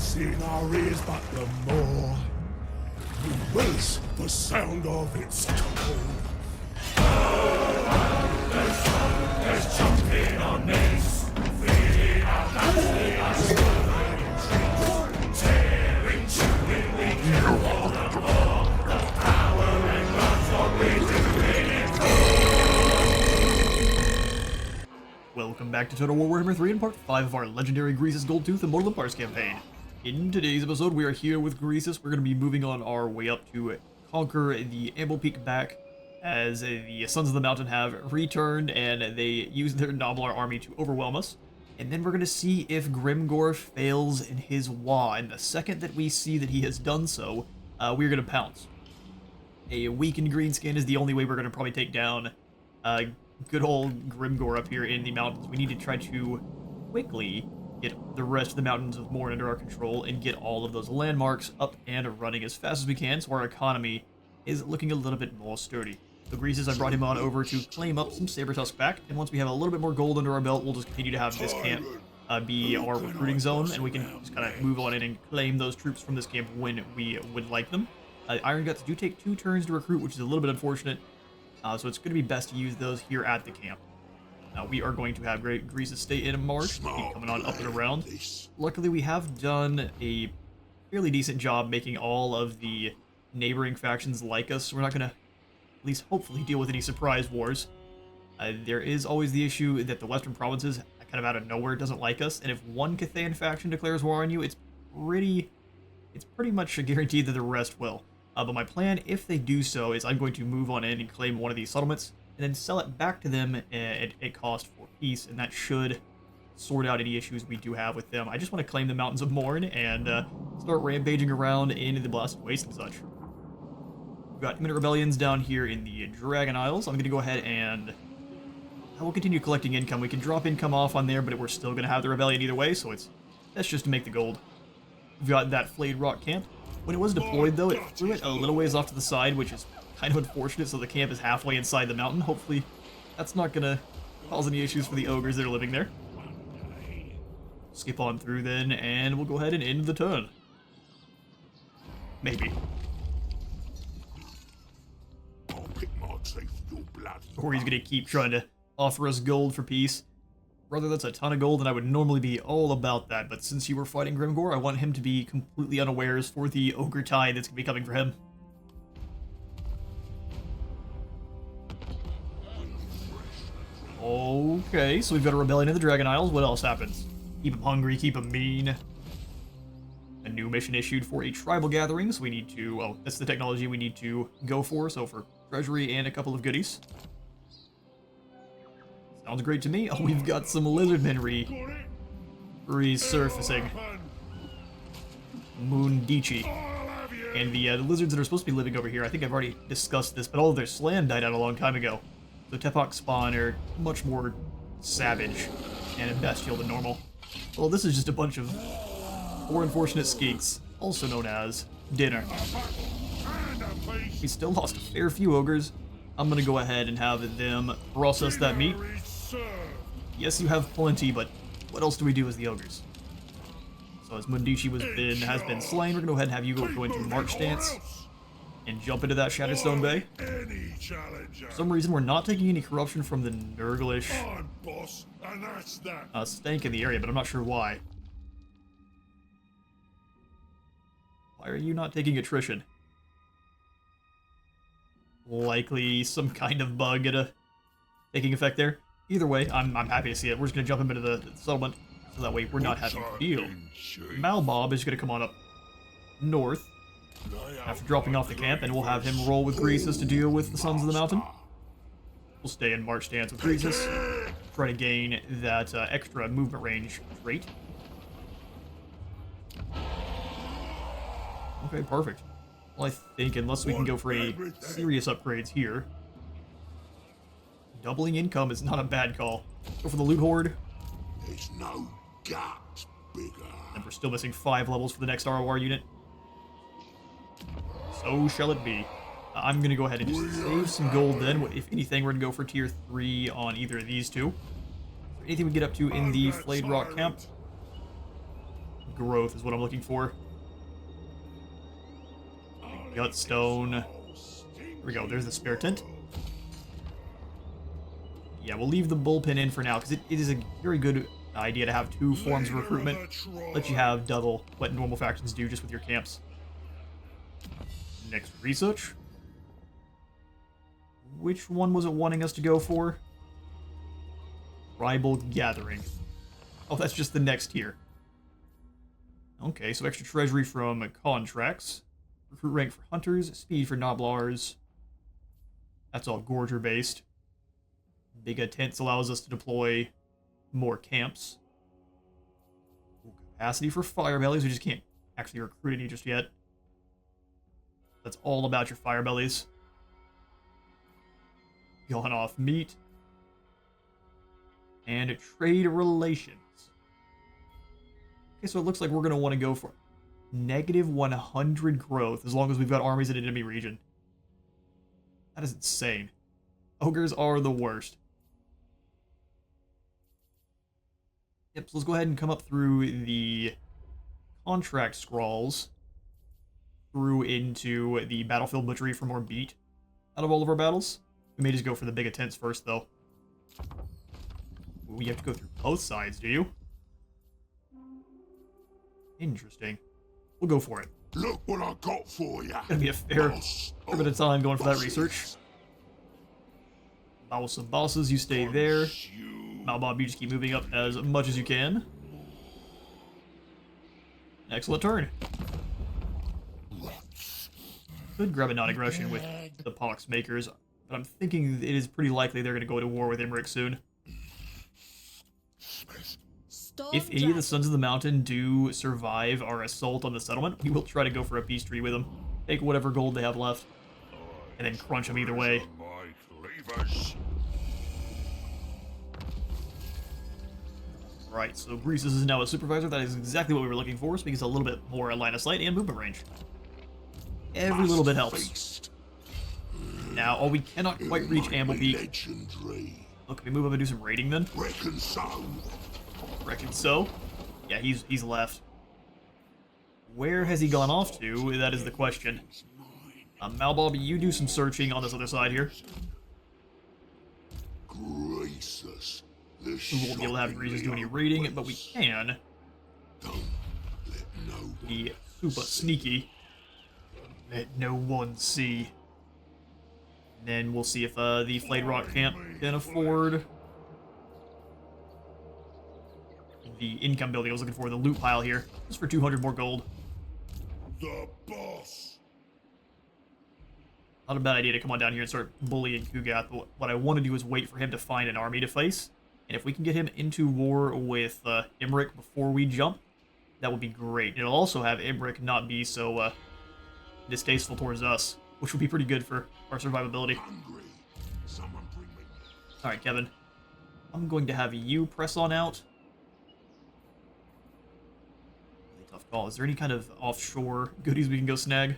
voice in our ears, but the more we race the sound of its tone. There's jumping on knees, feeding our backs, our strength, tearing, chewing, we can walk along. The power and love's what we do it for. Welcome back to Total War Warhammer 3 in Part 5 of our Legendary Greasus Goldtooth Immortal Empires campaign. In today's episode, we are here with Greasus. We're going to be moving on our way up to conquer the Amble Peak back, as the Sons of the Mountain have returned and they used their Noblar army to overwhelm us. And then we're going to see if Grimgor fails in his Wa, and the second that we see that he has done so, we're going to pounce. A weakened greenskin is the only way we're going to probably take down good old Grimgor up here in the mountains. We need to try to quickly get the rest of the mountains of Morn under our control and get all of those landmarks up and running as fast as we can, so our economy is looking a little bit more sturdy. So Greasus, I brought him on over to claim up some Sabertusk back, and once we have a little bit more gold under our belt, we'll just continue to have this camp be our recruiting zone, and we can just kind of move on in and claim those troops from this camp when we would like them. Iron Guts do take 2 turns to recruit, which is a little bit unfortunate, so it's going to be best to use those here at the camp. Now we are going to have Greasus stay in March, keep coming on up and around. Luckily, we have done a fairly decent job making all of the neighboring factions like us, so we're not going to, at least hopefully, deal with any surprise wars. There is always the issue that the western provinces, kind of out of nowhere, doesn't like us, and if one Cathayan faction declares war on you, it's pretty much a guarantee that the rest will. But my plan, if they do so, is I'm going to move on in and claim one of these settlements, and then sell it back to them at a cost for peace, and that should sort out any issues we do have with them. I just want to claim the Mountains of Morn and start rampaging around into the Blasted Waste and such. We've got imminent rebellions down here in the Dragon Isles. I'm going to go ahead and I will continue collecting income. We can drop income off on there, but we're still going to have the rebellion either way, so that's just to make the gold. We've got that Flayed Rock camp. When it was deployed, though, it threw it a little ways off to the side, which is kind of unfortunate, so the camp is halfway inside the mountain. Hopefully, that's not going to cause any issues for the ogres that are living there. Skip on through then, and we'll go ahead and end the turn. Maybe. Or he's going to keep trying to offer us gold for peace. Brother, that's a ton of gold, and I would normally be all about that, but since you were fighting Grimgor, I want him to be completely unawares for the ogre tide that's going to be coming for him. Okay, so we've got a rebellion in the Dragon Isles. What else happens? Keep him hungry, keep him mean. A new mission issued for a tribal gathering, so we need to... Oh, that's the technology we need to go for, so for treasury and a couple of goodies. Sounds great to me. Oh, we've got some lizardmen resurfacing. Moondichi. And the lizards that are supposed to be living over here, I think I've already discussed this, but all of their slan died out a long time ago. So Tepok spawn are much more savage and bestial than normal. Well, this is just a bunch of poor unfortunate skeeks, also known as dinner. We still lost a fair few ogres. I'm gonna go ahead and have them process that meat. Yes, you have plenty, but what else do we do as the ogres? So as Mundichi has been slain, we're gonna go ahead and have you go into March Stance and jump into that Shatterstone Bay. For some reason, we're not taking any corruption from the Nurglish stank in the area, but I'm not sure why. Why are you not taking attrition? Likely some kind of bug taking effect there. Either way, I'm happy to see it. We're just going to jump into the settlement, so that way we're not having to deal. Malbob is going to come on up north after dropping off the camp, and we'll have him roll with Greasus to deal with the Sons of the Mountain. We'll stay in March Stance with Greasus, try to gain that extra movement range trait. Okay, perfect. Well, I think unless we can go for a serious upgrades here, doubling income is not a bad call. Go for the Loot Horde. There's no gap bigger. And we're still missing 5 levels for the next ROR unit. So shall it be. I'm going to go ahead and just save some gold then. If anything, we're going to go for tier 3 on either of these two. Anything we get up to in the Flayed Rock camp? growth is what I'm looking for. Gutstone. Here we go. There's the spare tent. Yeah, we'll leave the bullpen in for now, because it is a very good idea to have 2 forms of recruitment. Let you have double what normal factions do just with your camps. Next research. Which one was it wanting us to go for? Tribal Gathering. Oh, that's just the next tier. Okay, so extra treasury from contracts. Recruit rank for hunters, speed for noblars. That's all Gorger based. Bigger tents allows us to deploy more camps. Capacity for fire bellies, we just can't actually recruit any just yet. That's all about your fire bellies. Going off meat. And trade relations. Okay, so it looks like we're going to want to go for negative 100 growth as long as we've got armies in an enemy region. That is insane. Ogres are the worst. Yep, so let's go ahead and come up through the contract scrawls through into the battlefield butchery for more beat out of all of our battles. We may just go for the big tents first, though. Ooh, you have to go through both sides, do you? Interesting. We'll go for it. Look what I got for you. Gonna be a fair bit of time going for that research. Boss of bosses, you stay there. Malbob, you just keep moving up as much as you can. Excellent turn. Could grab a non-aggression with the Pox Makers, but I'm thinking it is pretty likely they're going to go to war with Imric soon. If any of the Sons of the Mountain do survive our assault on the settlement, we will try to go for a peace treaty with them. Take whatever gold they have left, and then crunch them either way. Right, so Greasus is now a supervisor. That is exactly what we were looking for, so he gets a little bit more line of sight and movement range. Every little bit helps. Now, oh, we cannot quite reach Amble Peak. Oh, can we move up and do some raiding then? Reckon so. Reckon so? Yeah, he's left. Where has he gone off to? That is the question. Malbob, you do some searching on this other side here. Greasus. We won't be able to have Greasus do any raiding, but we can be super sneaky. Let no one see. Then we'll see if the Flayed Rock Camp can afford the income building I was looking for, the loot pile here, just for 200 more gold. The boss. Not a bad idea to come on down here and start bullying Kugath, but what I want to do is wait for him to find an army to face. And if we can get him into war with Imric before we jump, that would be great. It'll also have Imric not be so distasteful towards us, which would be pretty good for our survivability. Alright, Kevin. I'm going to have you press on out. Really tough call. Is there any kind of offshore goodies we can go snag?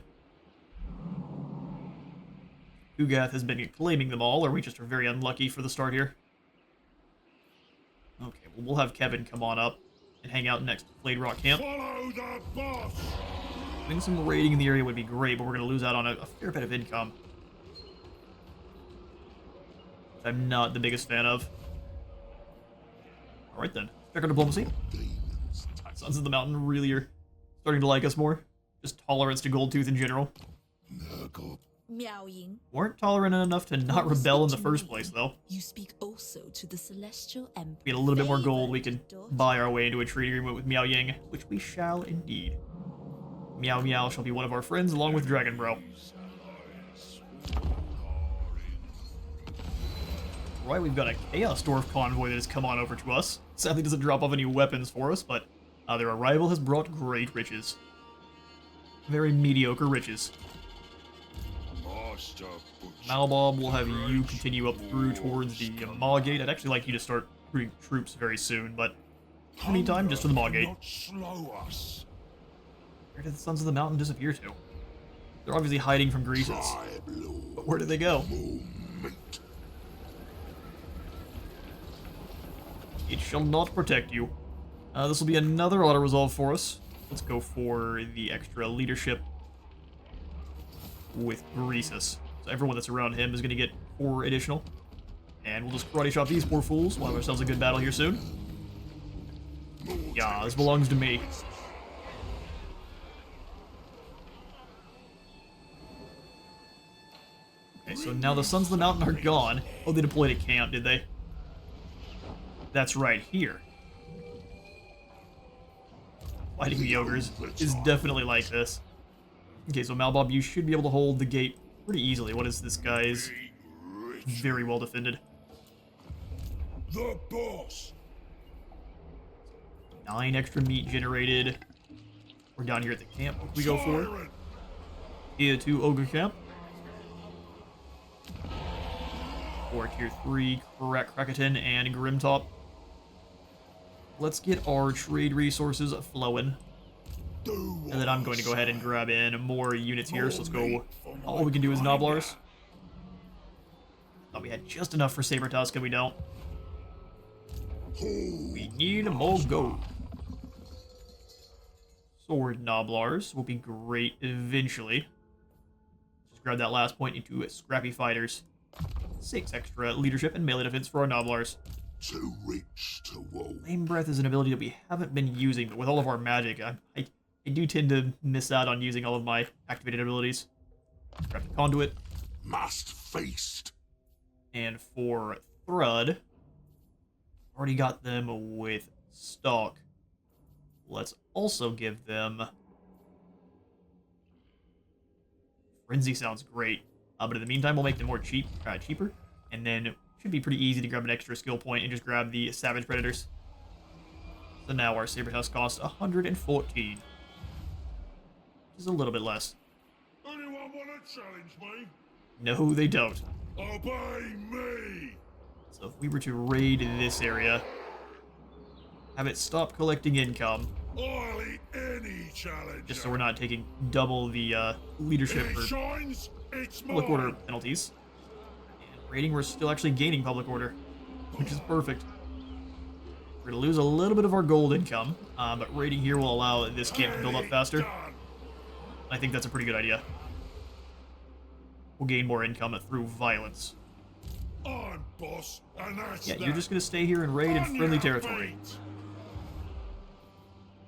Kugath has been claiming them all, or we just are very unlucky for the start here. Okay, well, we'll have Kevin come on up and hang out next to Flayed Rock Camp. Follow the boss. Doing some raiding in the area would be great, but we're going to lose out on a fair bit of income. Which I'm not the biggest fan of. Alright then, check our diplomacy. Sons of the Mountain really are starting to like us more. Just tolerance to Goldtooth in general. Weren't tolerant enough to not rebel in the first place, though. You speak also to the Celestial Emperor. We get a little bit more gold, we can buy our way into a treaty agreement with Miao Ying, which we shall indeed. Meow Meow shall be one of our friends, along with Dragon Bro. Right, we've got a Chaos Dwarf convoy that has come on over to us. Sadly doesn't drop off any weapons for us, but their arrival has brought great riches. Very mediocre riches. Malbob will have you continue up through towards the Maw Gate. I'd actually like you to start recruiting troops very soon, but in the meantime, just to the Maw Gate. Where did the Sons of the Mountain disappear to? They're obviously hiding from Greasus. But where did they go? It shall not protect you. This will be another auto-resolve for us. Let's go for the extra leadership with Greasus. So everyone that's around him is going to get 4 additional. And we'll just karate chop these poor fools. We'll have ourselves a good battle here soon. Yeah, this belongs to me. Okay, so now the Sons of the Mountain are gone. Oh, they deployed a camp, did they? That's right here. Fighting the ogres is definitely like this. Okay, so Malbob, you should be able to hold the gate pretty easily. What is this guy's? Very well defended. The boss. 9 extra meat generated. We're down here at the camp. What can we go for? Here to Ogre camp. For tier 3, Krakatan and Grimtop. Let's get our trade resources flowing. And then I'm going to go ahead and grab in more units here, so let's go. All we can do is Noblars. Thought we had just enough for Sabertusk, and we don't. We need more gold. Sword Noblars will be great eventually. Just grab that last point into Scrappy Fighters. 6 extra leadership and melee defense for our Noblars. Too rich to woe. Flame Breath is an ability that we haven't been using, but with all of our magic, I do tend to miss out on using all of my activated abilities. Grab the Conduit. Must feast. And for Thrud, already got them with Stalk. Let's also give them... Frenzy sounds great, but in the meantime, we'll make them more cheaper, and then it should be pretty easy to grab an extra skill point and just grab the Savage Predators. So now our Sabertusk costs 114. Which is a little bit less. Anyone want to challenge me? No, they don't. Obey me. So if we were to raid this area, have it stop collecting income, I'll eat any challenge. just so we're not taking double the leadership It or shines. It's public order mine. penalties. And raiding, we're still actually gaining public order, which is perfect. We're going to lose a little bit of our gold income, but raiding here will allow this camp to build up faster. Done. I think that's a pretty good idea. We'll gain more income through violence. I'm boss, and that's Yeah, that. you're just going to stay here and raid in On friendly your territory. feet.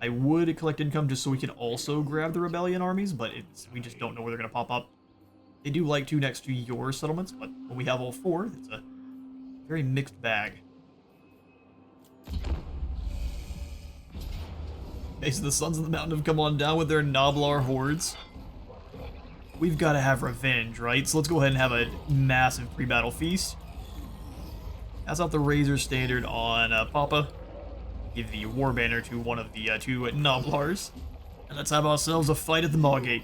I would collect income just so we can also grab the rebellion armies, but we just don't know where they're going to pop up. They do like to next to your settlements, but when we have all 4, it's a very mixed bag. Okay, so the Sons of the Mountain have come on down with their Noblar hordes. We've got to have revenge, right? So let's go ahead and have a massive pre-battle feast. Pass out the Razor Standard on Papa. Give the War Banner to one of the 2 Noblars. And let's have ourselves a fight at the Maw Gate.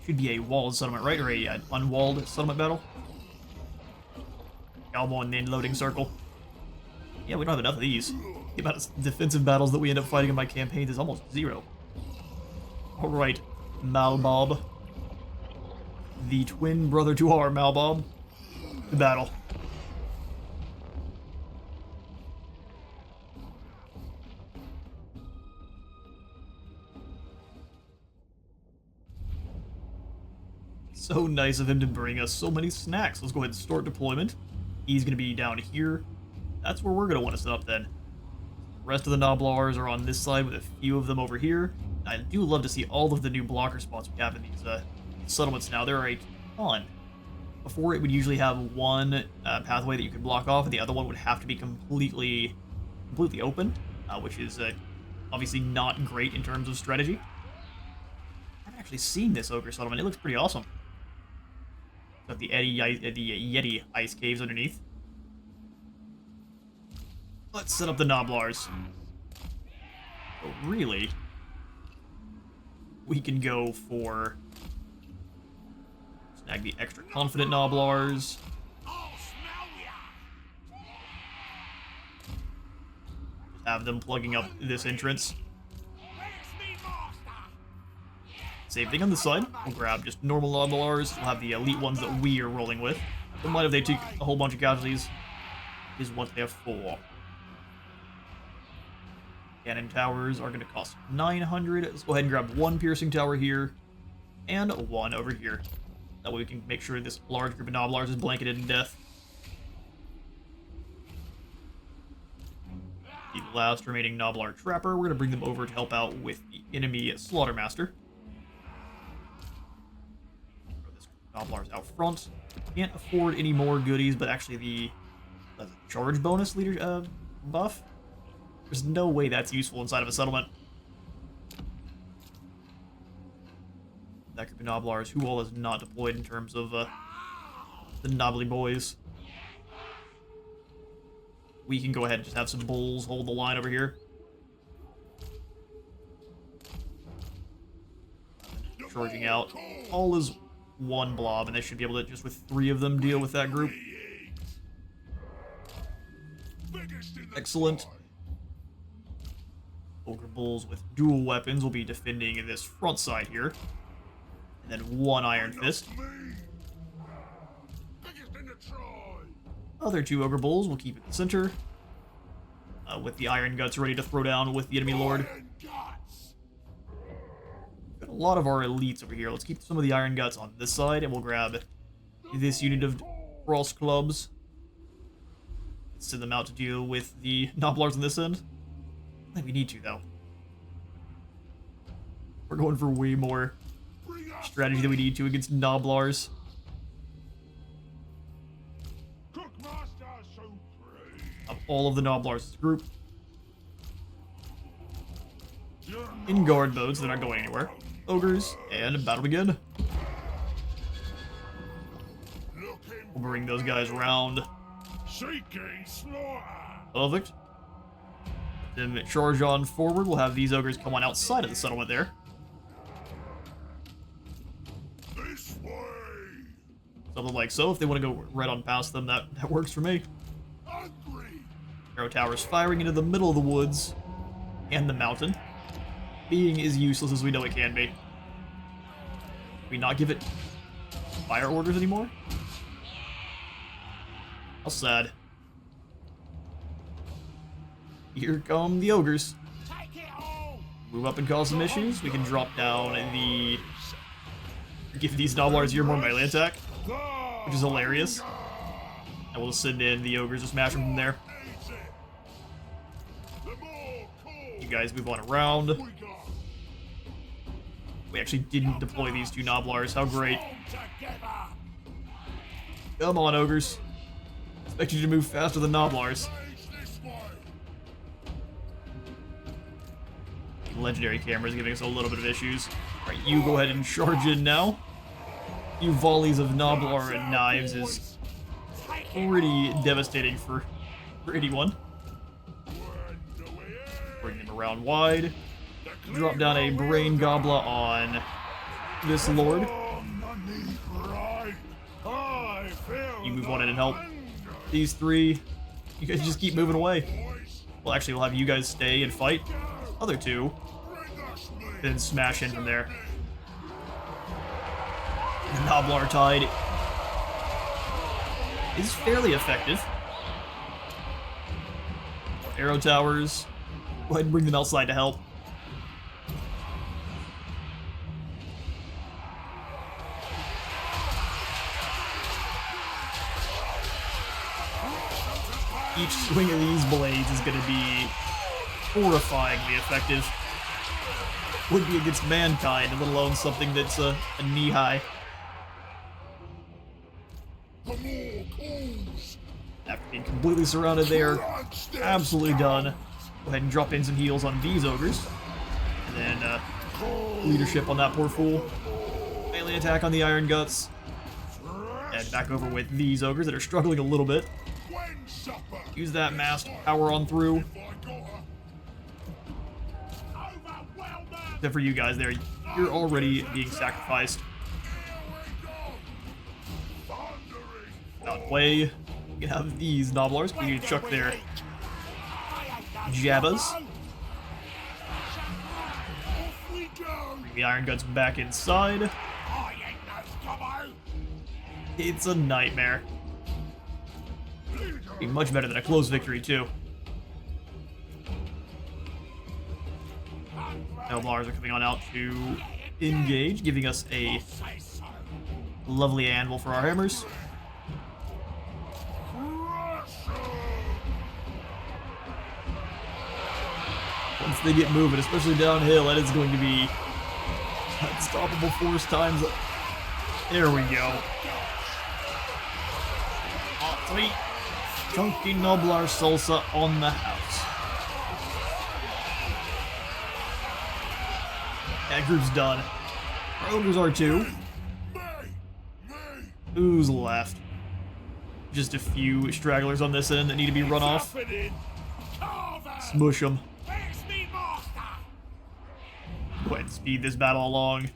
Should be a walled settlement, right? Or a unwalled settlement battle? Elbow and then loading circle. Yeah, we don't have enough of these. The amount of defensive battles that we end up fighting in my campaigns is almost 0. Alright, Malbob. The twin brother to our Malbob. To battle. So nice of him to bring us so many snacks. Let's go ahead and start deployment. He's going to be down here. That's where we're going to want to set up then. The rest of the Noblars are on this side with a few of them over here. I do love to see all of the new blocker spots we have in these settlements now. There are a ton. Before, it would usually have one pathway that you could block off, and the other one would have to be completely open, which is obviously not great in terms of strategy. I've actually seen this Ogre settlement. It looks pretty awesome. Got the Yeti ice caves underneath. Let's set up the Noblars. So really, we can go for snag the extra confident Noblars. Just have them plugging up this entrance. Same thing on this side. We'll grab just normal Noblars. We'll have the elite ones that we are rolling with. Don't mind if they take a whole bunch of casualties. Is what they're for. Cannon towers are going to cost 900. Let's go ahead and grab one piercing tower here and one over here. That way we can make sure this large group of Noblars is blanketed in death. The last remaining Noblar Trapper, we're going to bring them over to help out with the enemy Slaughtermaster. Throw this Noblars out front. Can't afford any more goodies, but actually the charge bonus leader buff, there's no way that's useful inside of a settlement. That group of Noblars, who all is not deployed in terms of the Knobbly boys. We can go ahead and just have some bulls hold the line over here. Charging out. All is one blob, and they should be able to, just with 3 of them, deal with that group. Excellent. Ogre bulls with dual weapons will be defending this front side here. And then 1 Iron Fist. Other 2 Ogre bulls will keep at the center. With the Iron Guts ready to throw down with the enemy lord. Got a lot of our elites over here. Let's keep some of the Iron Guts on this side, and we'll grab this unit of Frost Clubs. Send them out to deal with the Noblars on this end. I think we need to, though. We're going for way more strategy than we need to against Noblars. Of all of the Noblars group. In guard mode, so they're not going anywhere. Ogres, and battle begin. We'll bring those guys around. Perfect. Then charge on forward. We'll have these ogres come on outside of the settlement there. Something like so. If they want to go right on past them, that works for me. Arrow towers firing into the middle of the woods and the mountain. Being as useless as we know it can be. Can we not give it fire orders anymore? How sad. Here come the ogres. Move up and cause some issues. We can drop down the... give these Noblars here more melee attack, which is hilarious. And we'll send in the ogres to smash them from there. You guys move on around. We actually didn't deploy these 2 Noblars. How great. Come on, ogres. Expect you to move faster than Noblars. Legendary camera is giving us a little bit of issues. Alright, you go ahead and charge in now. A few volleys of Noblar and knives is pretty devastating for anyone. Bring them around wide. Drop down a Brain Gobbler on this lord. You move on in and help. These 3, you guys just keep moving away. Well, actually, we'll have you guys stay and fight. Other 2, then smash in from there. The Noblar Tide is fairly effective. Arrow towers. Go ahead and bring them outside to help. Each swing of these blades is going to be horrifyingly effective. Would be against mankind, let alone something that's a knee-high. After being completely surrounded there, absolutely done. Go ahead and drop in some heals on these ogres. And then leadership on that poor fool. Melee attack on the Iron Guts. And back over with these ogres that are struggling a little bit. Use that mass to power on through. Except for you guys there, you're already being sacrificed. Out of the way. You can have these Noblars. We need to chuck their Jabbas. Bring the Iron Guts back inside. It's a nightmare. Be much better than a close victory, too. Templars are coming on out to engage, giving us a lovely anvil for our hammers. Once they get moving, especially downhill, that is going to be unstoppable force times. There we go. Three. Chunky Noblar Salsa on the house. That group's done. Our ogres are too. Who's left? Just a few stragglers on this end that need to be run off. Smush them. Go ahead and speed this battle along.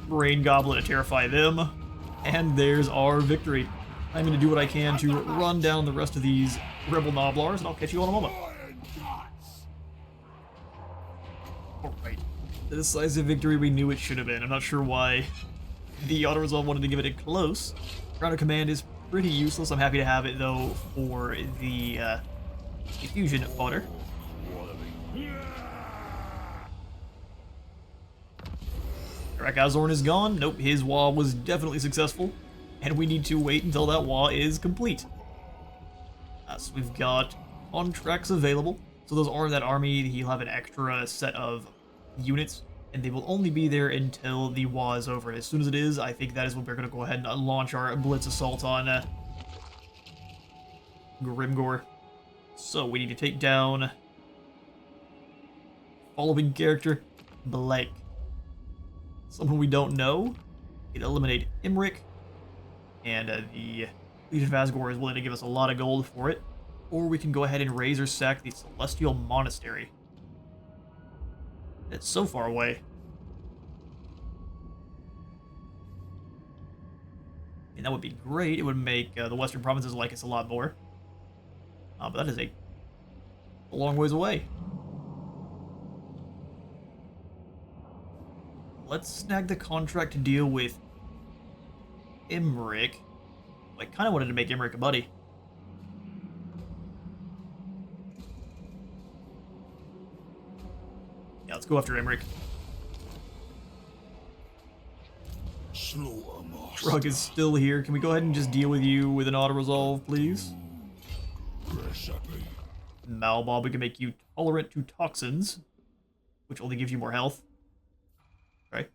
Rain Goblin to terrify them. And there's our victory. I'm going to do what I can to run down the rest of these Rebel Noblars, and I'll catch you in a moment. Alright. The decisive victory we knew it should have been. I'm not sure why the auto-resolve wanted to give it a close. Ground of Command is pretty useless. I'm happy to have it, though, for the fusion fodder. Rakazorn is gone. Nope, his wah was definitely successful. And we need to wait until that wah is complete. So we've got contracts available. So those are that army. He'll have an extra set of units. And they will only be there until the wah is over. As soon as it is, I think that is when we're going to go ahead and launch our Blitz Assault on Grimgor. So we need to take down following character, Blake. Someone we don't know. We can eliminate Imric. And the Legion of Asgore is willing to give us a lot of gold for it. Or we can go ahead and raise or sack the Celestial Monastery. It's so far away. And that would be great. It would make the Western Provinces like us a lot more. But that is a long ways away. Let's snag the contract to deal with Imric. I kind of wanted to make Imric a buddy. Yeah, let's go after Imric. Shrug is still here. Can we go ahead and just deal with you with an auto-resolve, please? Malbob, we can make you tolerant to toxins, which only gives you more health. Okay.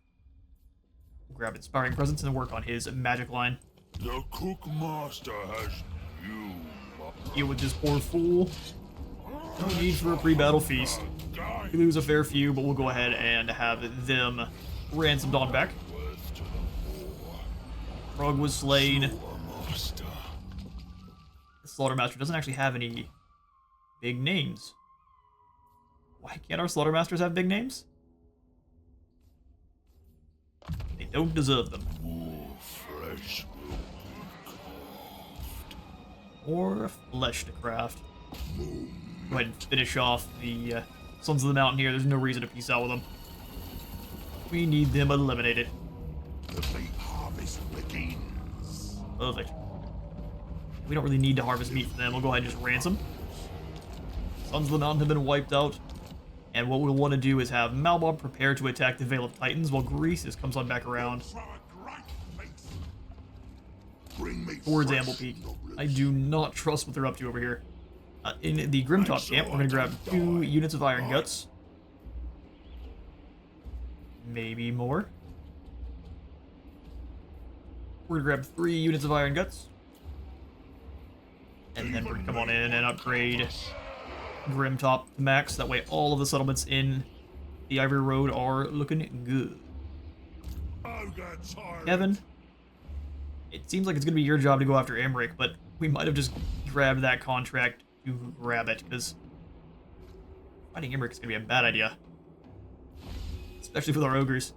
We'll grab Inspiring Presence and work on his magic line. The Cook Master has you. Deal with this poor fool. No need for a pre-battle feast. We lose a fair few, but we'll go ahead and have them ransomed on back. Frog was slain. The Slaughtermaster doesn't actually have any big names. Why can't our Slaughtermasters have big names? They don't deserve them. More flesh to craft. Go ahead and finish off the Sons of the Mountain here. There's no reason to peace out with them. We need them eliminated. The big harvest begins. Perfect. We don't really need to harvest meat from them. We'll go ahead and just ransom. Sons of the Mountain have been wiped out. And what we'll want to do is have Malbob prepare to attack the Veil of Titans while Greasus comes on back around towards Amble Peak. I do not trust what they're up to over here. In the Grimtop camp, we're going to grab 2 units of Iron Guts. Maybe more. We're going to grab 3 units of Iron Guts. And then we're going to come on in and upgrade Grimtop to max. That way all of the settlements in the Ivory Road are looking good. Kevin, it seems like it's going to be your job to go after Imric, but we might have just grabbed that contract to grab it, because fighting Imric is going to be a bad idea. Especially with our ogres.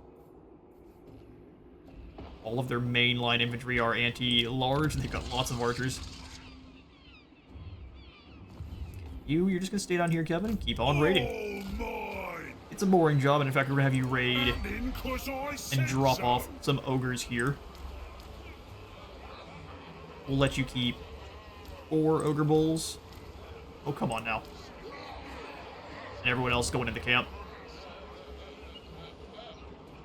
All of their mainline infantry are anti-large, they've got lots of archers. You're just going to stay down here, Kevin, and keep on raiding. It's a boring job, and in fact, we're going to have you raid and drop off some ogres here. We'll let you keep 4 ogre bulls. Oh, come on now. and everyone else going into camp.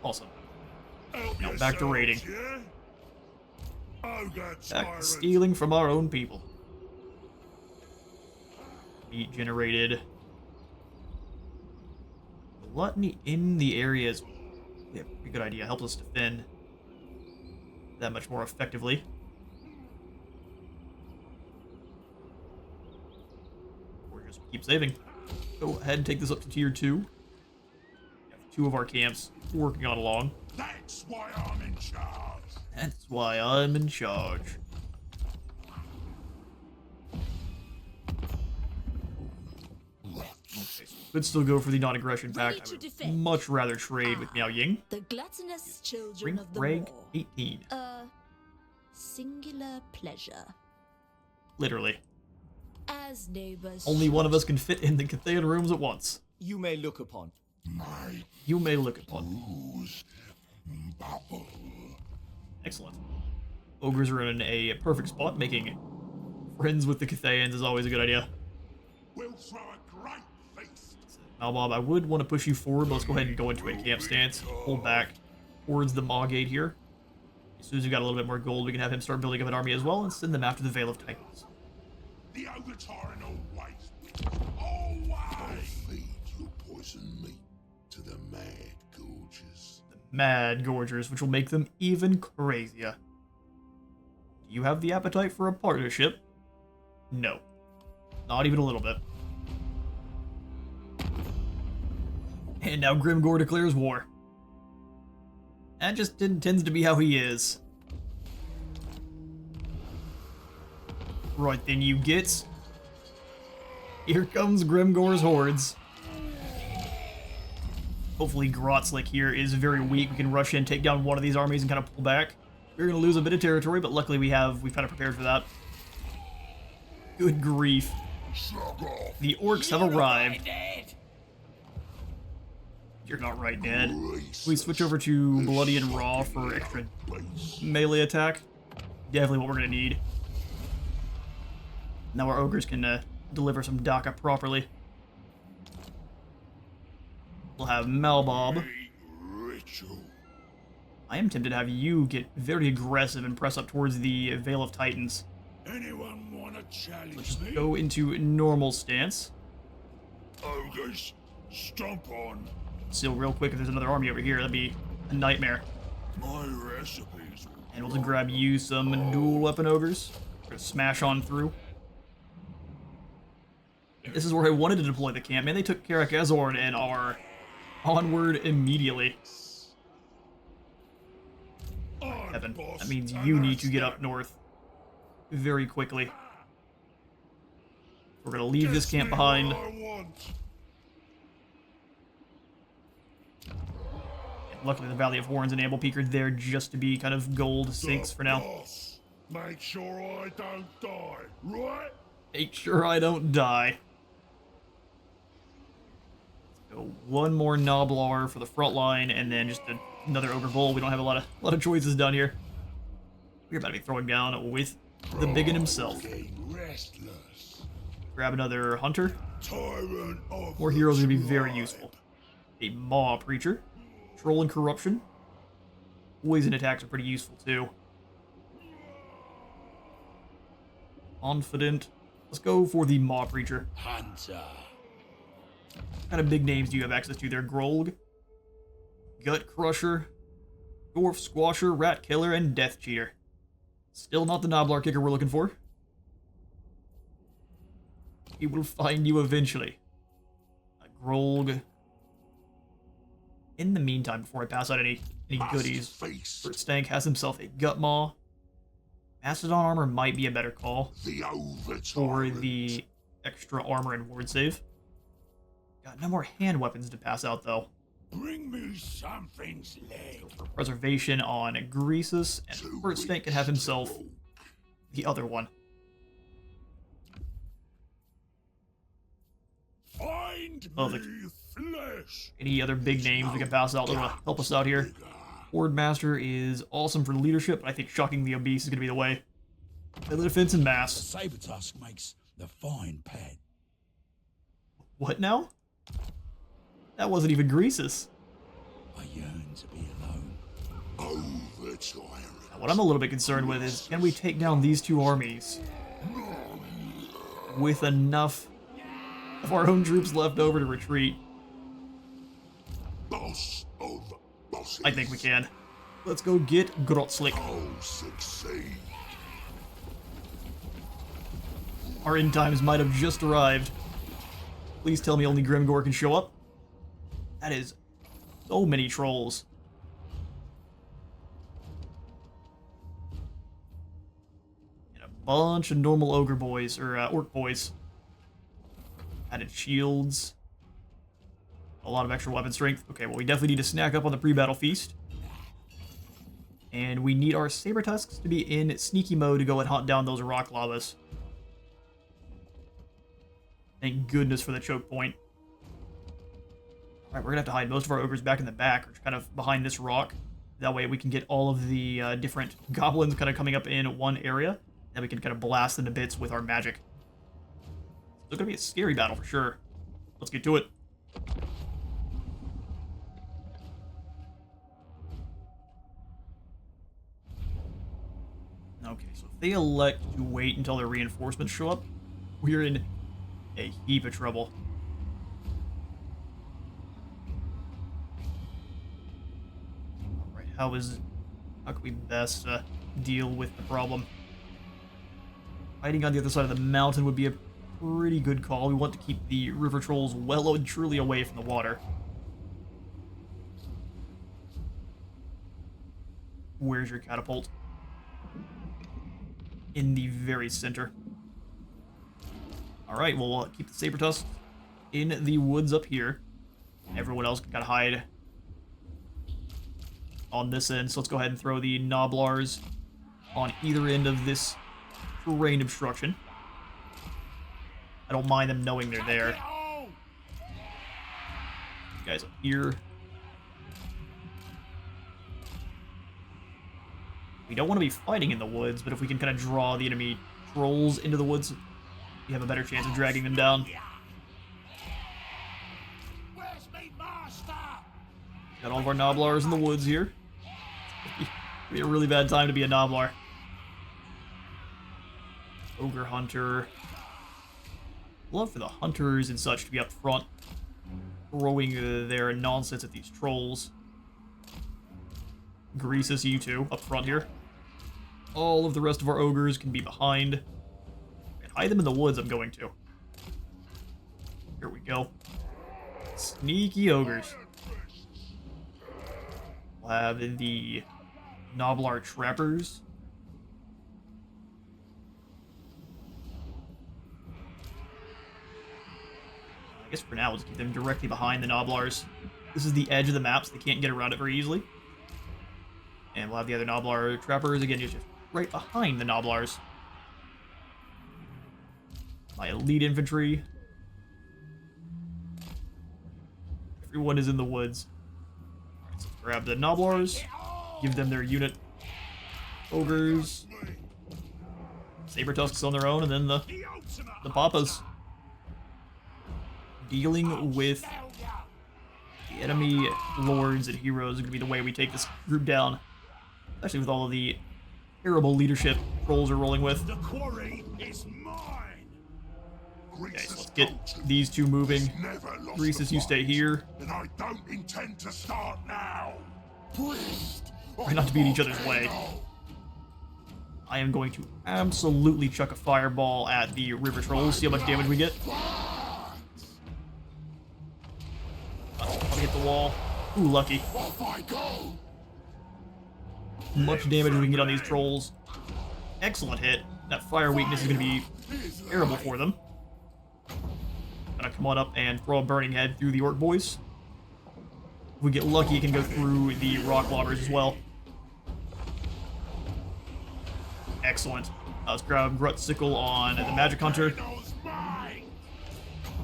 Awesome. Now back to raiding. Yeah? Ogre Back to stealing from our own people. Meat generated. Gluttony in the areas. Yeah, pretty good idea. Helps us defend that much more effectively. Or just keep saving. Go ahead and take this up to tier 2. Have 2 of our camps working on along. That's why I'm in charge. That's why I'm in charge. Okay, so could still go for the non-aggression pact. I would much rather trade with Miao Ying. The gluttonous children Rank of the rank Maw. 18. Singular pleasure. Literally. As neighbors. Only one of us can fit in the Cathayan rooms at once. You may look upon. My You may look upon. ooze bubble. Excellent. Ogres are in a perfect spot. Making friends with the Cathayans is always a good idea. We'll throw a great feast. Malbob, I would want to push you forward, but let's go ahead and go into a camp stance. Pull back towards the Maw Gate here. As soon as we've got a little bit more gold, we can have him start building up an army as well and send them after the Veil of Titans. The Ogre Tyrant always. Always. Feed your poison meat to the mad gorges. Mad Gorgers, which will make them even crazier. Do you have the appetite for a partnership? No. Not even a little bit. And now Grimgor declares war. That just tends to be how he is. Right then, you gits. Here comes Grimgor's hordes. Hopefully Grotzlik here is very weak. We can rush in, take down one of these armies, and kind of pull back. We're going to lose a bit of territory, but luckily we've kind of prepared for that. Good grief. The orcs have arrived. You're not right, Dad. We switch over to Bloody and Raw for extra melee attack. Definitely what we're going to need. Now our ogres can deliver some Daka properly. We'll have Malbob. I am tempted to have you get very aggressive and press up towards the Veil of Titans. Anyone wanna challenge Let's me? go into normal stance. Ogres, stomp on. Still, real quick, if there's another army over here, that'd be a nightmare. My recipes. And we'll just grab you some dual weapon ogres. We're gonna smash on through. This is where I wanted to deploy the camp. Man, they took Karak Azorn and are onward immediately. Heaven. That means you need to get up north very quickly. We're gonna leave this camp behind. Luckily, the Valley of Horns and Amblepeak are there just to be kind of gold sinks for now. Make sure I don't die, right? Make sure I don't die. Let's go one more Noblar for the front line, and then just another Ogre Bull. We don't have a lot of choices down here. We're about to be throwing down with the Biggin himself. Restless. Grab another Hunter. Tyrant of More heroes are going to be very useful. A Maw Preacher. Troll and Corruption. Poison attacks are pretty useful too. Confident. Let's go for the Maw Preacher. Hunter. What kind of big names do you have access to there? Grolg, Gut Crusher, Dwarf Squasher, Rat Killer, and Death Cheater. Still not the Noblar Kicker we're looking for. He will find you eventually. Grolg. In the meantime, before I pass out any goodies, Bert Stank has himself a Gut Maw. Mastodon Armor might be a better call for the extra armor and ward save. Got no more hand weapons to pass out, though. Bring me something's leg. For preservation on Greasus, and Bert Stank can have himself the other one. Find Perfect. me flesh. Any other big names we can pass out that will help us out here? Horde Master is awesome for leadership, but I think Shocking the Obese is going to be the way. Melee defense and mass. Saber tusk makes the fine pad. What now? That wasn't even Greasus. I yearn to be alone. Over tyrant. What I'm a little bit concerned with is, can we take down these two armies with enough of our own troops left over to retreat? Boss of bosses. I think we can. Let's go get Grotzlik. I'll succeed. Our end times might have just arrived. Please tell me only Grimgor can show up. That is so many trolls. And a bunch of normal ogre boys, or orc boys. Added shields. A lot of extra weapon strength. Okay, well we definitely need to snack up on the pre-battle feast. And we need our saber tusks to be in sneaky mode to go and hunt down those rock lavas. Thank goodness for the choke point. Alright, we're gonna have to hide most of our ogres back in the back, or kind of behind this rock. That way we can get all of the different goblins kind of coming up in one area. Then we can kind of blast them to bits with our magic. It's gonna be a scary battle for sure. Let's get to it. Okay, so if they elect to wait until their reinforcements show up, we're in a heap of trouble. Alright, how can we best deal with the problem? Fighting on the other side of the mountain would be a pretty good call. We want to keep the river trolls well and truly away from the water. Where's your catapult? In the very center. Alright, well, we'll keep the saber tusks in the woods up here. Everyone else can kind of hide on this end, so let's go ahead and throw the Noblars on either end of this terrain obstruction. I don't mind them knowing they're there. You guys up here. We don't want to be fighting in the woods, but if we can kind of draw the enemy trolls into the woods, we have a better chance of dragging them down. Got all of our Noblars in the woods here. It'd be a really bad time to be a Noblar. Ogre Hunter. Love for the hunters and such to be up front, throwing their nonsense at these trolls. Greasus, you two, up front here. All of the rest of our ogres can be behind. And hide them in the woods, I'm going to. Here we go. Sneaky ogres. We'll have the Noblar trappers. I guess for now, we'll just keep them directly behind the Noblars. This is the edge of the map, so they can't get around it very easily. And we'll have the other Noblar trappers, again, just right behind the Noblars. My elite infantry. Everyone is in the woods. Alright, so let's grab the Noblars, give them their unit ogres, saber tusks on their own, and then the Papas. Dealing with the enemy lords and heroes is going to be the way we take this group down. Especially with all of the terrible leadership trolls are rolling with. The quarry is mine. Okay, so let's get these two moving. Greasus, you stay here. And I don't intend to start now. Try not to be in each other's way. I am going to absolutely chuck a fireball at the river trolls, see how much damage we get. I'll hit the wall. Ooh, lucky. Much damage we can get on these trolls. Excellent hit. That fire weakness is going to be terrible for them. Gonna come on up and throw a burning head through the orc boys. If we get lucky, it can go through the rock lobbers as well. Excellent. Let's grab Grutsickle on the magic hunter.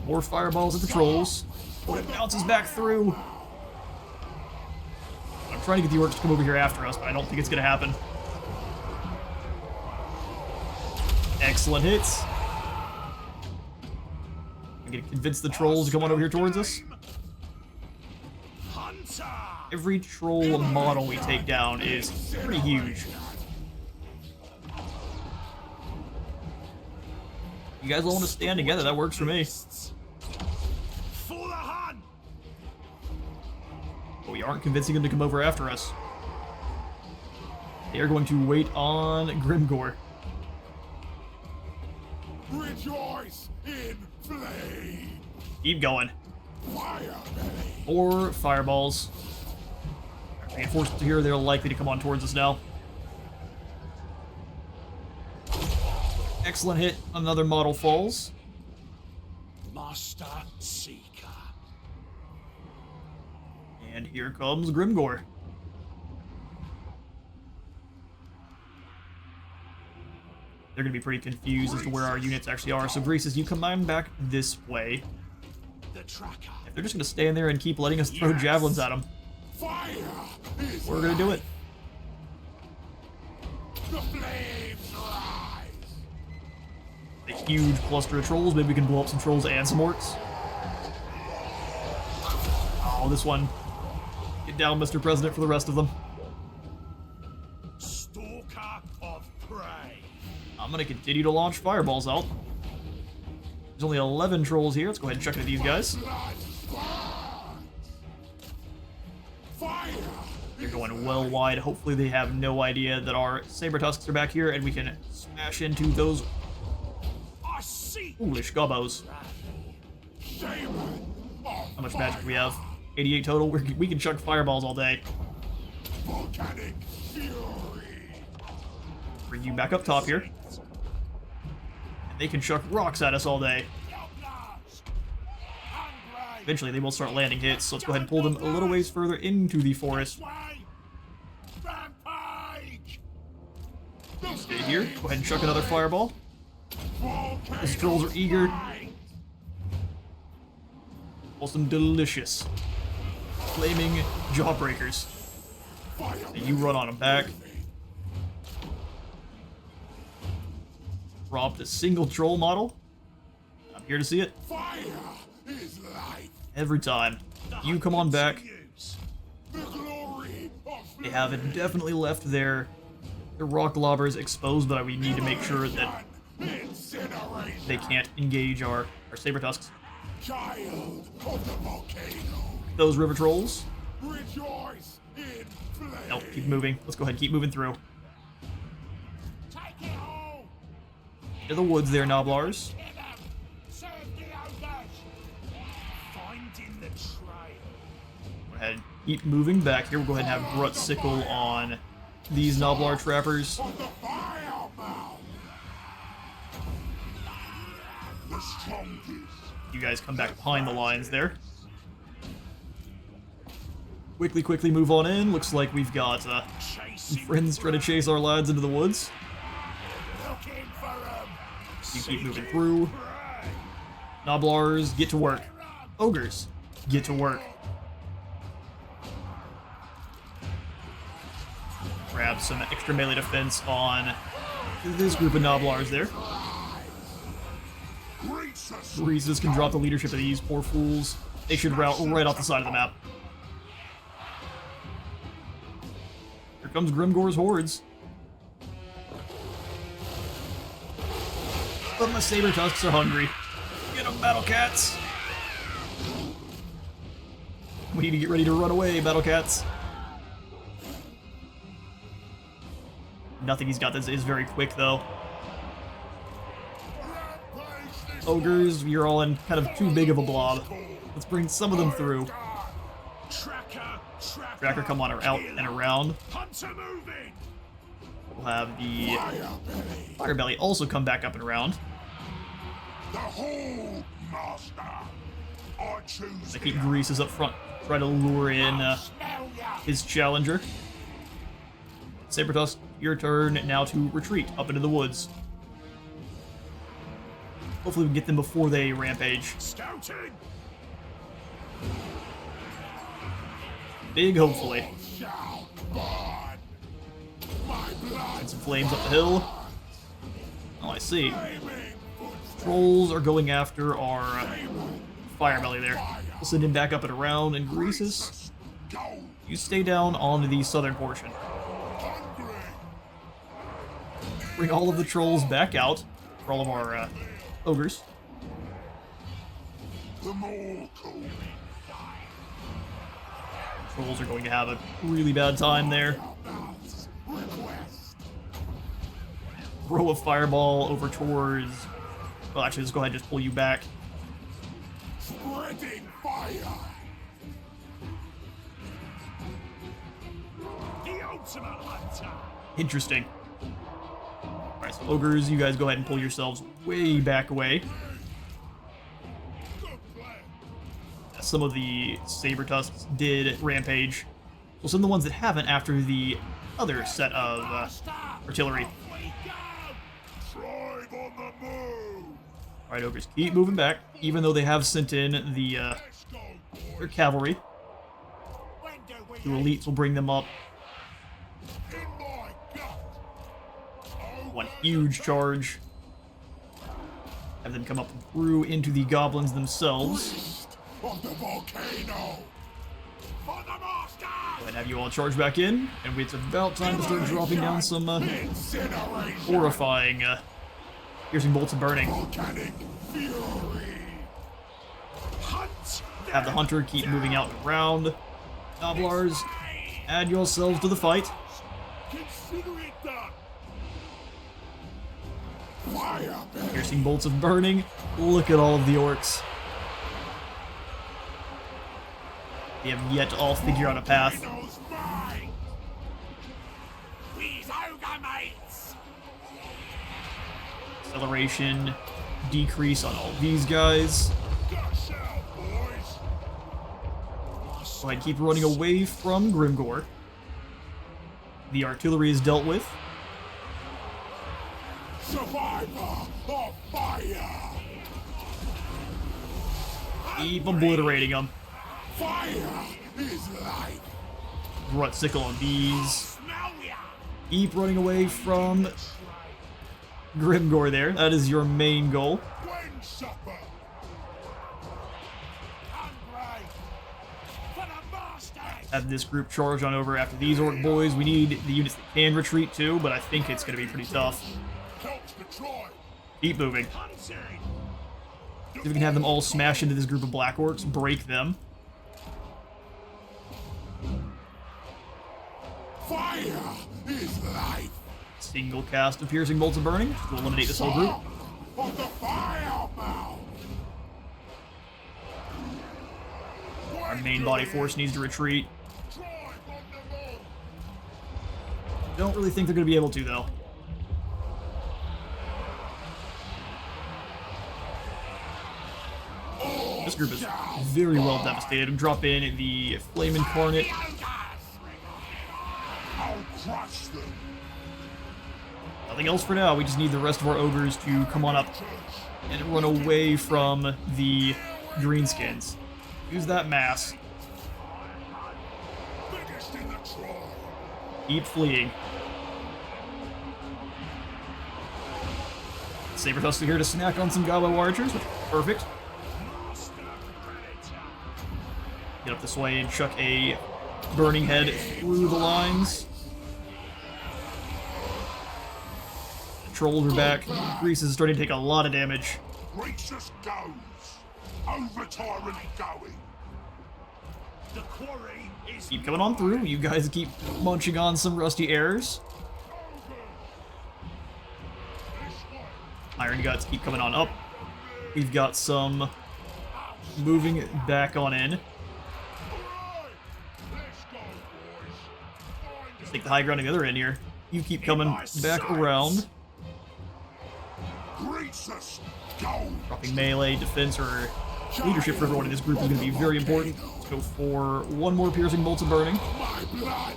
More fireballs at the trolls. Oh, it bounces back through. I'm trying to get the orcs to come over here after us, but I don't think it's going to happen. Excellent hits. We can convince the trolls to come on over here towards us. Hunter! Every troll model we take down is pretty huge. You guys all want to stand together, that works for me. For the hunt! But we aren't convincing them to come over after us. They are going to wait on Grimgore. Rejoice in flame! Keep going. Fire! Or fireballs. Reinforcements here, they're likely to come on towards us now. Excellent hit. Another model falls. Master Seeker. And here comes Grimgore. They're going to be pretty confused as to where our units actually are. So, Greasus, you come on back this way. The tracker. If they're just going to stand there and keep letting us throw javelins at them, Fire is we're going to do it. The flames rise. A huge cluster of trolls. Maybe we can blow up some trolls and some orcs. Oh, this one. Get down, Mr. President, for the rest of them. Stalker of prey. I'm going to continue to launch fireballs out. There's only 11 trolls here. Let's go ahead and check into these guys. Fire. They're going well wide. Hopefully they have no idea that our saber tusks are back here and we can smash into those I see. foolish gobbos. Demon of How much magic do we have? 88 total. We can chuck fireballs all day. volcanic fury. Bring you back up top here. And they can chuck rocks at us all day. Eventually they will start landing hits, so let's go ahead and pull them a little ways further into the forest. Rampage. Stay here. Go ahead and chuck another fireball. These trolls are eager. Pull some delicious flaming jawbreakers. And you run on them back. Robbed a single troll model. I'm here to see it. Fire is life. Every time. You come on back. The glory of They have definitely left their rock lobbers exposed, but we need to make sure that incineration. they can't engage our saber tusks. Child of the volcano. Those river trolls. Rejoice in flame. Nope, keep moving. Let's go ahead and keep moving through. Take it home. Into the woods there, Noblars. Get them. Serve the ogres. Finding the trail. Go ahead, keep moving back here. We'll go ahead and have Grut Sickle on these Noblar trappers. Of the fire mouth. The strongest. You guys come back behind the lines there. Quickly move on in. Looks like we've got some Chasing. friends trying to chase our lads into the woods. Looking for 'em. You keep moving through. Noblars, get to work. Ogres, get to work. Grab some extra melee defense on this group of Noblars there. Greasus can drop the leadership of these poor fools. They should route right off the side of the map. Here comes Grimgore's hordes. But my saber tusks are hungry. Get them, battle cats! We need to get ready to run away, battle cats. Nothing he's got that is very quick, though. Ogres, you're all in kind of too big of a blob. Let's bring some of them through. Tracker, come on, out and around. Hunter moving. We'll have the Fire Belly also come back up and around. The whole master. I choose. I keep Greasus up front, try to lure in Smell ya. his challenger. Sabertusk, your turn now to retreat up into the woods. Hopefully we can get them before they rampage. Scouting. Big hopefully. Shall burn. My blood. And some flames up the hill. Oh, I see. Flaming Trolls are going after our fire belly there. We'll send him back up and around, and Greasus, you stay down on the southern portion. Bring all of the trolls back out for all of our ogres. Trolls are going to have a really bad time there. Throw a fireball over towards... Well, actually, let's go ahead and just pull you back. Spreading fire. The ultimate hunter. Interesting. Alright, so ogres, you guys go ahead and pull yourselves way back away. Some of the saber tusks did rampage. We'll send the ones that haven't after the other set of artillery. Alright, ogres, keep moving back, even though they have sent in the their cavalry. The elites will bring them up. One huge charge. Have them come up through into the goblins themselves. Of the volcano. For the master. Go ahead and have you all charge back in, and it's about time to start dropping down some horrifying piercing bolts of burning. Volcanic fury. Hunt. Have the hunter keep moving out and around. Gobblers, add yourselves to the fight. Consider it done. Fire. Piercing bolts of burning. Look at all of the orcs. They have yet to all figure out a path. These ogre mates. Acceleration, decrease on all these guys. Gush out, boys. Go ahead, keep running away from Grimgore. The artillery is dealt with. Survivor of fire. Keep obliterating them. Fire is life. Rut sickle on these. Smell ya. Keep running away from Grimgore there. That is your main goal. Wind supper. Hungry. For the master. Have this group charge on over after these orc boys. We need the units that can retreat too, but I think it's going to be pretty tough. Helps the Troy. Keep moving. See if we can have them all smash into this group of black orcs, break them. Fire is life. Single cast of piercing bolts of burning to eliminate this whole group. Of the fire mouth. Our main body force needs to retreat. Troy on the move. Don't really think they're going to be able to, though. This group is very well devastated. Drop in the Flame Incarnate. I'll crush them. Nothing else for now. We just need the rest of our ogres to come on up and run away from the greenskins. Use that mass. Biggest in the Troy. Keep fleeing. Saber Tusk here to snack on some Gobbo archers, which is perfect. Get up this way and chuck a burning head through the lines. The trolls are back. Greasus is starting to take a lot of damage. Greasus goes. Over tyrant going. The quarry is Keep coming on through. You guys keep munching on some rusty arrows. Iron Guts keep coming on up. We've got some moving back on in. Let's take the high ground on the other end here. You keep coming back around. Greasus go. Dropping melee, defense, or leadership for everyone in this group is going to be very important. Let's go for one more piercing bolts of burning. My blood.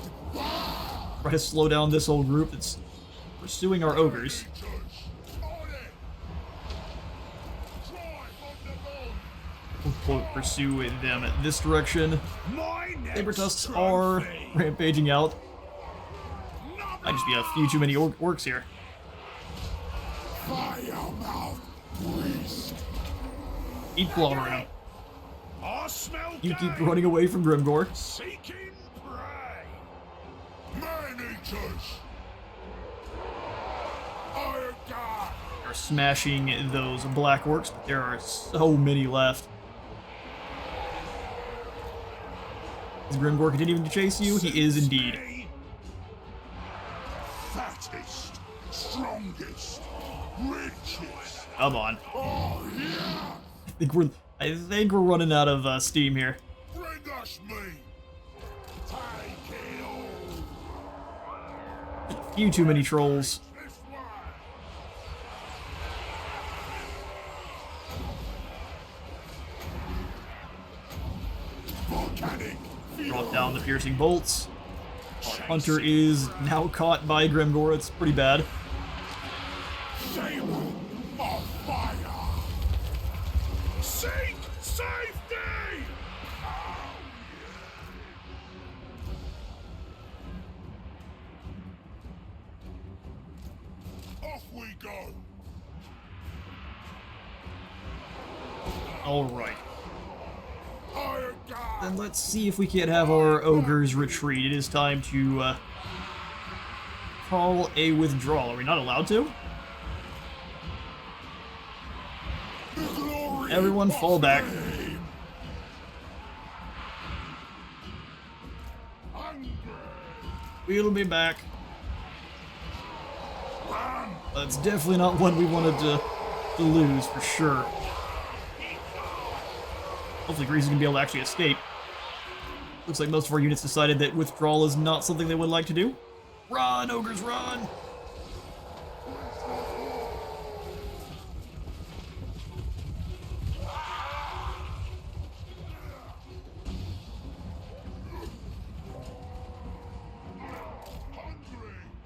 Try to slow down this whole group that's pursuing our ogres. We'll pursue them this direction. Saber Tusks are rampaging out. Might just be a few too many orcs here. Fire mouth Keep clobbering him. I smell You keep game. running away from Grimgor. Seeking prey. Man-eaters. Iron God. Are smashing those black orcs, but there are so many left. Is Grimgor continuing to chase you? He is indeed. Fattest, strongest, richest. Come on. Oh yeah. I think we're running out of steam here. Bring us meat. Take it all. A few too many trolls. This way. Volcanic. Drop down the piercing bolts. Our hunter is now caught by Grimgor. It's pretty bad. Saber of fire. Seek safety. Off we go. Alright. Iron God. Then let's see if we can't have our ogres retreat. It is time to call a withdrawal. Are we not allowed to? The glory Everyone of fall back. fame. Hungry. We'll be back. Run. That's definitely not one we wanted to lose, for sure. Hopefully Grease is going to be able to actually escape. Looks like most of our units decided that withdrawal is not something they would like to do. Run, ogres, run!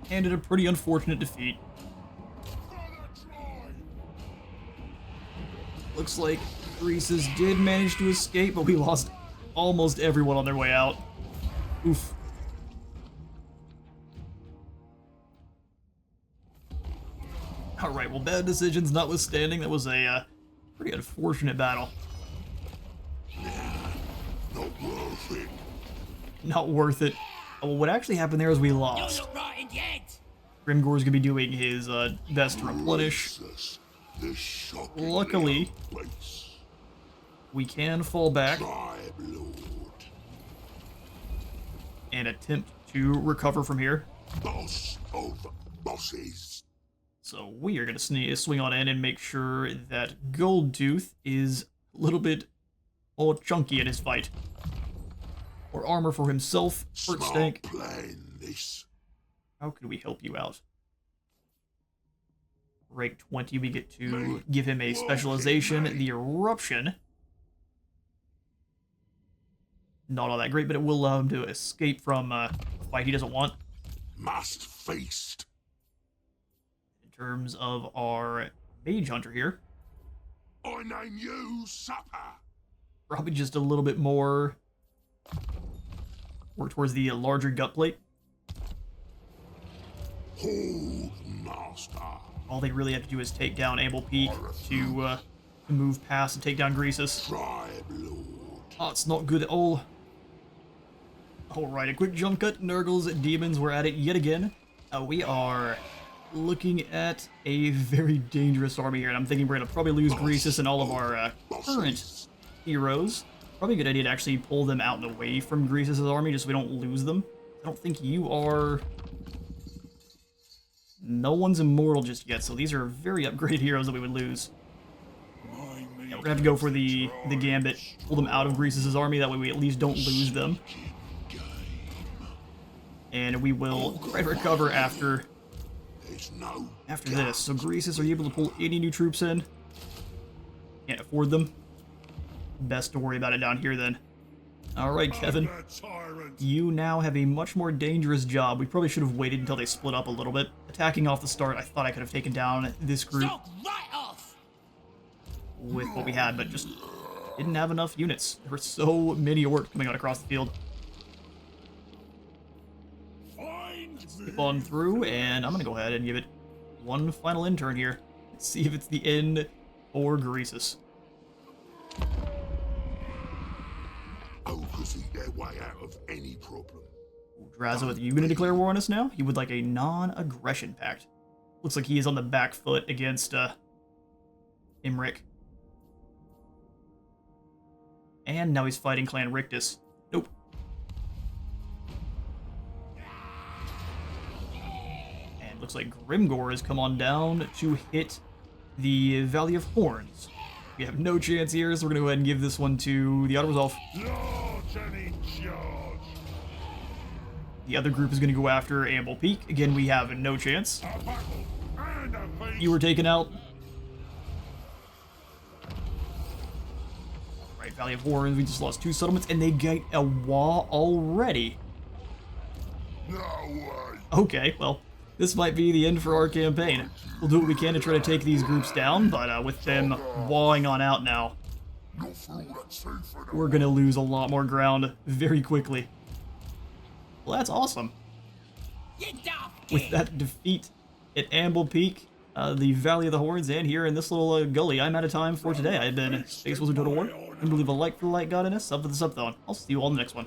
Handed a pretty unfortunate defeat. Looks like Greasus did manage to escape, but we lost almost everyone on their way out. Oof. Alright, well, bad decisions notwithstanding, that was a pretty unfortunate battle. Not worth it. Not worth it. Well, what actually happened there is we lost. Grimgor's gonna be doing his best to replenish. This shocking Luckily, place. we can fall back Tribe Lord. and attempt to recover from here. Boss of bosses. So we are gonna swing on in and make sure that Goldtooth is a little bit more chunky in his fight. More armor for himself, first Smart tank. plan this. How can we help you out? Rank 20, we get to give him a specialization, the Eruption. Not all that great, but it will allow him to escape from a fight he doesn't want. Must feast. In terms of our Mage Hunter here, I name you supper. probably just a little bit more work towards the larger gut plate. Hold master. All they really have to do is take down Amble Peak to move past and take down Greasus. Tribe Lord. Oh, it's not good at all. Alright, a quick jump cut. Nurgle's demons were at it yet again. We are looking at a very dangerous army here, and I'm thinking we're going to probably lose Greasus and all of our current heroes. Probably a good idea to actually pull them out and away from Greasus' army just so we don't lose them. I don't think you are... No one's immortal just yet, so these are very upgraded heroes that we would lose. Yeah, we're gonna have to go for the gambit, pull them out of Greasus' army, that way we at least don't lose them. And we will try to recover after this. So Greasus, are you able to pull any new troops in? Can't afford them. Best to worry about it down here then. Alright, Kevin. You now have a much more dangerous job. We probably should have waited until they split up a little bit. Attacking off the start, I thought I could have taken down this group with what we had, but just didn't have enough units. There were so many orcs coming out across the field. Skip on through, and I'm going to go ahead and give it one final intern here. Let's see if it's the end or Greasus. Ogres eat their way out of any problem. Drazo, are you going to declare war on us now? He would like a non-aggression pact. Looks like he is on the back foot against Imric. And now he's fighting Clan Rictus. Nope. And looks like Grimgor has come on down to hit the Valley of Horns. We have no chance here, so we're going to go ahead and give this one to the Auto-Resolve. The other group is going to go after Amble Peak. Again, we have no chance. You were taken out. Right, Valley of Horns, we just lost 2 settlements, and they get a wall already. No way. Okay, well, this might be the end for our campaign. We'll do what we can to try to take these groups down, but with them wawing on out now, we're going to lose a lot more ground very quickly. Well, that's awesome. With that defeat at Amble Peak, the Valley of the Horns, and here in this little gully, I'm out of time for today. I've been Space Wizard Total War. Remember to leave a like for the light god in us, sub for the sub though. I'll see you all in the next one.